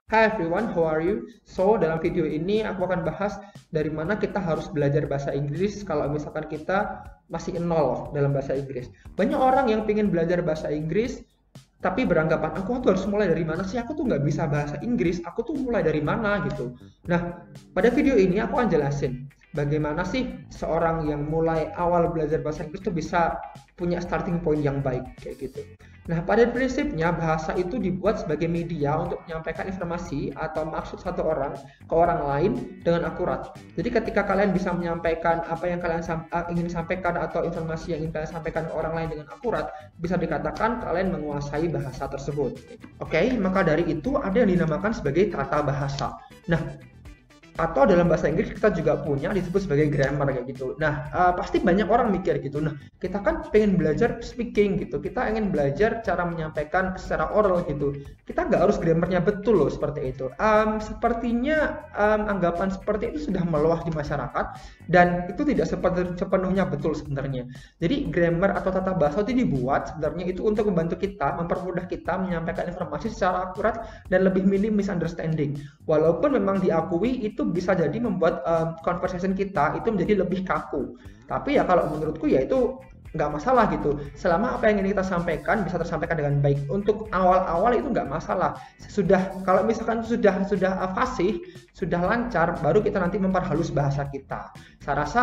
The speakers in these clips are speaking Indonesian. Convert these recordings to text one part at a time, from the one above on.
Hi everyone, how are you? So, dalam video ini aku akan bahas dari mana kita harus belajar bahasa Inggris kalau misalkan kita masih nol dalam bahasa Inggris. Banyak orang yang pengen belajar bahasa Inggris, tapi beranggapan, aku tuh harus mulai dari mana sih? Aku tuh nggak bisa bahasa Inggris, aku tuh mulai dari mana gitu. Nah, pada video ini aku akan jelasin bagaimana sih seorang yang mulai awal belajar bahasa Inggris tuh bisa punya starting point yang baik kayak gitu. Nah, pada prinsipnya bahasa itu dibuat sebagai media untuk menyampaikan informasi atau maksud satu orang ke orang lain dengan akurat. Jadi ketika kalian bisa menyampaikan apa yang kalian ingin sampaikan atau informasi yang ingin kalian sampaikan ke orang lain dengan akurat, bisa dikatakan kalian menguasai bahasa tersebut. Oke, maka dari itu ada yang dinamakan sebagai tata bahasa. Nah, atau dalam bahasa Inggris kita juga punya disebut sebagai grammar kayak gitu. Nah, pasti banyak orang mikir gitu. Nah, kita kan pengen belajar speaking gitu. Kita ingin belajar cara menyampaikan secara oral gitu. Kita nggak harus grammarnya betul loh seperti itu. Sepertinya anggapan seperti itu sudah meluas di masyarakat dan itu tidak sepenuhnya betul sebenarnya. Jadi grammar atau tata bahasa itu dibuat sebenarnya itu untuk membantu kita, mempermudah kita menyampaikan informasi secara akurat dan lebih minim misunderstanding. Walaupun memang diakui itu bisa jadi membuat conversation kita itu menjadi lebih kaku. Tapi ya kalau menurutku ya itu nggak masalah gitu. Selama apa yang ingin kita sampaikan bisa tersampaikan dengan baik. Untuk awal-awal itu nggak masalah. Kalau misalkan sudah fasih, sudah lancar, baru kita nanti memperhalus bahasa kita. Saya rasa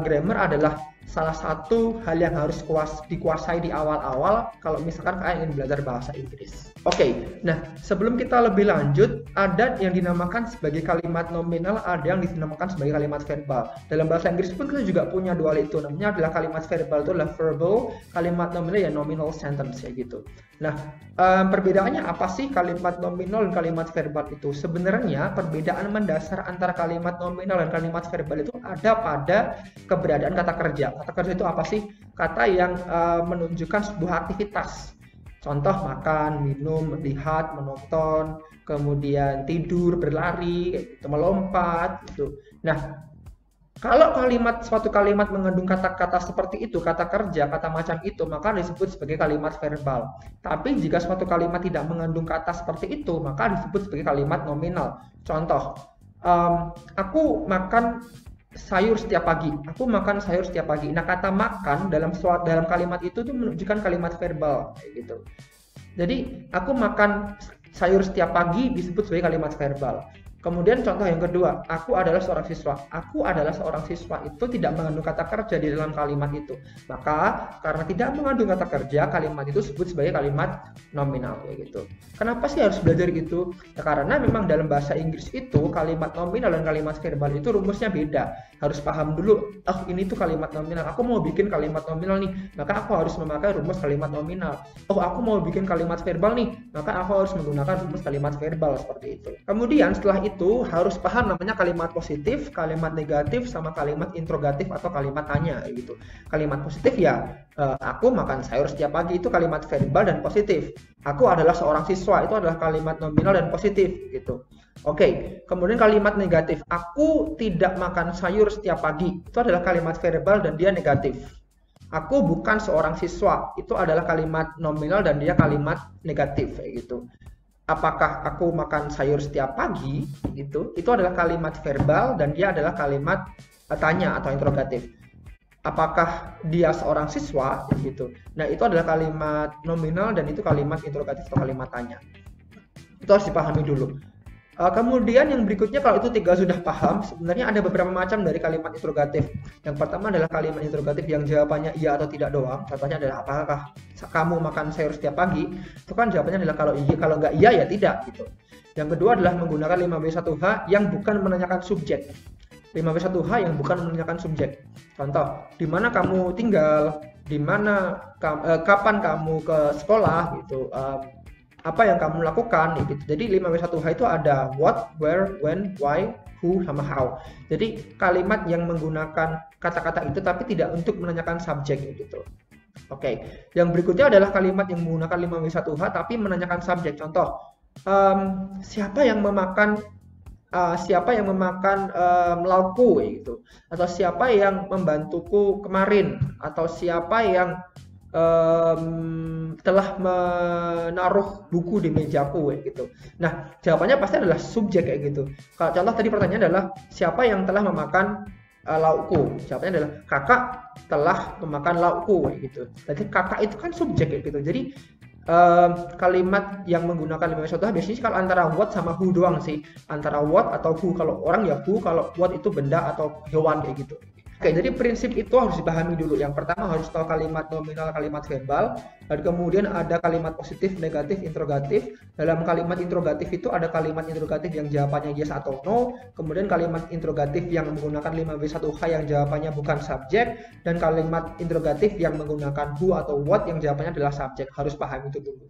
grammar adalah salah satu hal yang harus dikuasai di awal-awal kalau misalkan kalian ingin belajar bahasa Inggris. Oke, nah sebelum kita lebih lanjut, ada yang dinamakan sebagai kalimat nominal, ada yang dinamakan sebagai kalimat verbal. Dalam bahasa Inggris pun kita juga punya dua itu, namanya adalah kalimat verbal itu adalah verbal, kalimat nominal ya nominal sentence ya gitu. Nah, perbedaannya apa sih kalimat nominal dan kalimat verbal itu? Sebenarnya perbedaan mendasar antara kalimat nominal dan kalimat verbal itu ada pada keberadaan kata kerja. Kata kerja itu apa sih? Kata yang menunjukkan sebuah aktivitas. Contoh makan, minum, melihat, menonton, kemudian tidur, berlari, gitu, melompat, gitu. Nah, kalau suatu kalimat mengandung kata-kata seperti itu, kata kerja, kata macam itu, maka disebut sebagai kalimat verbal. Tapi jika suatu kalimat tidak mengandung kata seperti itu, maka disebut sebagai kalimat nominal. Contoh, aku makan sayur setiap pagi. Aku makan sayur setiap pagi. Nah, kata makan dalam kalimat itu tuh menunjukkan kalimat verbal kayak gitu. Jadi, aku makan sayur setiap pagi disebut sebagai kalimat verbal. Kemudian contoh yang kedua, aku adalah seorang siswa. Aku adalah seorang siswa itu tidak mengandung kata kerja di dalam kalimat itu. Maka karena tidak mengandung kata kerja, kalimat itu disebut sebagai kalimat nominal kayak gitu. Kenapa sih harus belajar gitu? Ya, karena memang dalam bahasa Inggris itu kalimat nominal dan kalimat verbal itu rumusnya beda. Harus paham dulu, ini tuh kalimat nominal. Aku mau bikin kalimat nominal nih, maka aku harus memakai rumus kalimat nominal. Aku mau bikin kalimat verbal nih, maka aku harus menggunakan rumus kalimat verbal seperti itu. Kemudian setelah itu harus paham namanya kalimat positif, kalimat negatif, sama kalimat interrogatif atau kalimat tanya gitu. Kalimat positif ya, aku makan sayur setiap pagi, itu kalimat verbal dan positif. Aku adalah seorang siswa, itu adalah kalimat nominal dan positif gitu. Oke, kemudian kalimat negatif, aku tidak makan sayur setiap pagi, itu adalah kalimat verbal dan dia negatif. Aku bukan seorang siswa, itu adalah kalimat nominal dan dia kalimat negatif kayak gitu. Apakah aku makan sayur setiap pagi itu adalah kalimat verbal dan dia adalah kalimat tanya atau interrogatif. Apakah dia seorang siswa gitu. Nah, itu adalah kalimat nominal dan itu kalimat interrogatif atau kalimat tanya. Itu harus dipahami dulu. Kemudian yang berikutnya, kalau itu tiga sudah paham, sebenarnya ada beberapa macam dari kalimat interrogatif. Yang pertama adalah kalimat interrogatif yang jawabannya iya atau tidak doang. Contohnya adalah apakah kamu makan sayur setiap pagi? Itu kan jawabannya adalah kalau iya, kalau nggak iya ya tidak gitu. Yang kedua adalah menggunakan 5W1H yang bukan menanyakan subjek. 5W1H yang bukan menanyakan subjek. Contoh, di mana kamu tinggal? Di mana kapan kamu ke sekolah gitu. Apa yang kamu lakukan gitu. Jadi 5W1H itu ada what, where, when, why, who, sama how. Jadi kalimat yang menggunakan kata-kata itu tapi tidak untuk menanyakan subjek gitu. Oke. Yang berikutnya adalah kalimat yang menggunakan 5W1H tapi menanyakan subjek. Contoh, siapa yang memakan laukku gitu, atau siapa yang membantuku kemarin, atau siapa yang telah menaruh buku di mejaku kayak gitu. Nah, jawabannya pasti adalah subjek kayak gitu. Kalau contoh tadi pertanyaan adalah siapa yang telah memakan laukku? Jawabannya adalah kakak telah memakan laukku kayak gitu. Jadi kakak itu kan subjek kayak gitu. Jadi kalimat yang menggunakan lima contoh biasanya kalau antara what sama who doang sih, antara what atau who. Kalau orang ya who, kalau what itu benda atau hewan kayak gitu. Oke, jadi prinsip itu harus dipahami dulu. Yang pertama harus tahu kalimat nominal, kalimat verbal, dan kemudian ada kalimat positif, negatif, interrogatif. Dalam kalimat interrogatif itu ada kalimat interrogatif yang jawabannya yes atau no, kemudian kalimat interrogatif yang menggunakan 5W1H yang jawabannya bukan subjek, dan kalimat interrogatif yang menggunakan who atau what yang jawabannya adalah subjek. Harus paham itu dulu.